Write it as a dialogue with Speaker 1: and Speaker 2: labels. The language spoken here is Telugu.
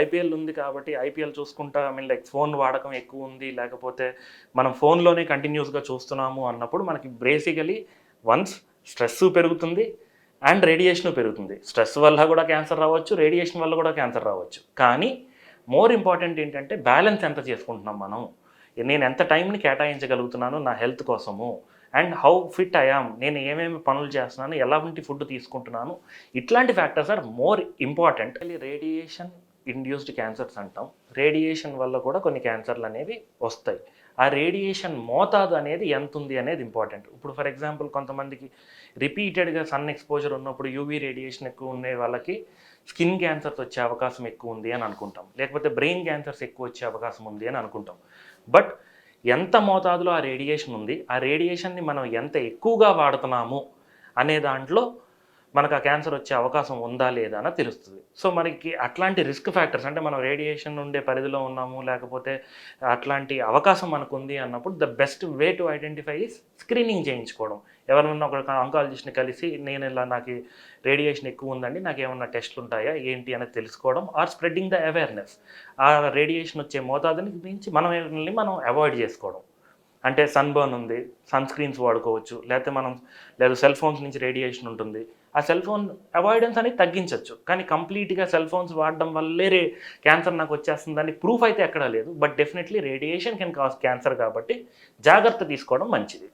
Speaker 1: ఐపీఎల్ ఉంది కాబట్టి ఐపీఎల్ చూసుకుంటా లైక్ ఫోన్ వాడకం ఎక్కువ ఉంది, లేకపోతే మనం ఫోన్లోనే కంటిన్యూస్గా చూస్తున్నాము అన్నప్పుడు మనకి బేసికలీ వన్స్ స్ట్రెస్ పెరుగుతుంది అండ్ రేడియేషన్ పెరుగుతుంది. స్ట్రెస్ వల్ల కూడా క్యాన్సర్ రావచ్చు, రేడియేషన్ వల్ల కూడా క్యాన్సర్ రావచ్చు. కానీ మోర్ ఇంపార్టెంట్ ఏంటంటే బ్యాలెన్స్ ఎంత చేసుకుంటున్నాం మనం, నేను ఎంత టైంని కేటాయించగలుగుతున్నాను నా హెల్త్ కోసము, అండ్ హౌ ఫిట్ ఐయామ్, నేను ఏమేమి పనులు చేస్తున్నాను, ఎలాంటి ఫుడ్ తీసుకుంటున్నాను, ఇట్లాంటి factors are more important. Radiation induced cancers అంటాం. రేడియేషన్ వల్ల కూడా కొన్ని క్యాన్సర్లు అనేవి వస్తాయి. ఆ రేడియేషన్ మోతాదు అనేది ఎంత ఉంది అనేది ఇంపార్టెంట్. ఇప్పుడు ఫర్ ఎగ్జాంపుల్ కొంతమందికి రిపీటెడ్గా సన్ ఎక్స్పోజర్ ఉన్నప్పుడు యూవీ రేడియేషన్ ఎక్కువ ఉండే వాళ్ళకి స్కిన్ క్యాన్సర్స్ వచ్చే అవకాశం ఎక్కువ ఉంది అని అనుకుంటాం, లేకపోతే బ్రెయిన్ క్యాన్సర్స్ ఎక్కువ వచ్చే అవకాశం ఉంది అని అనుకుంటాం. బట్ ఎంత మోతాదులో ఆ రేడియేషన్ ఉంది, ఆ రేడియేషన్ని మనం ఎంత ఎక్కువగా వాడుతున్నాము అనే దాంట్లో మనకు ఆ క్యాన్సర్ వచ్చే అవకాశం ఉందా లేదా అని తెలుస్తుంది. సో మనకి అట్లాంటి రిస్క్ ఫ్యాక్టర్స్, అంటే మనం రేడియేషన్ ఉండే పరిధిలో ఉన్నాము, లేకపోతే అట్లాంటి అవకాశం మనకు ఉంది అన్నప్పుడు the best way to identify is screening చేయించుకోవడం. ఎవరైనా ఒక ఆంకాలజిస్ట్ని కలిసి నేను ఇలా నాకు రేడియేషన్ ఎక్కువ ఉందండి, నాకు ఏమన్నా టెస్ట్లు ఉంటాయా ఏంటి అనేది తెలుసుకోవడం, ఆర్ స్ప్రెడ్డింగ్ ద అవేర్నెస్. ఆ రేడియేషన్ వచ్చే మోతాదుని గురించి మనం అవాయిడ్ చేసుకోవడం. అంటే సన్ బర్న్ ఉంది, సన్ స్క్రీన్స్ వాడుకోవచ్చు, లేదా సెల్ ఫోన్స్ నుంచి రేడియేషన్ ఉంటుంది, ఆ సెల్ ఫోన్ అవాయిడెన్స్ అనేది తగ్గించవచ్చు. కానీ కంప్లీట్గా సెల్ ఫోన్స్ వాడడం వల్లే క్యాన్సర్ నాకు వచ్చేస్తుందని ప్రూఫ్ అయితే ఎక్కడా లేదు. But definitely radiation can cause cancer కాబట్టి జాగ్రత్త తీసుకోవడం మంచిది.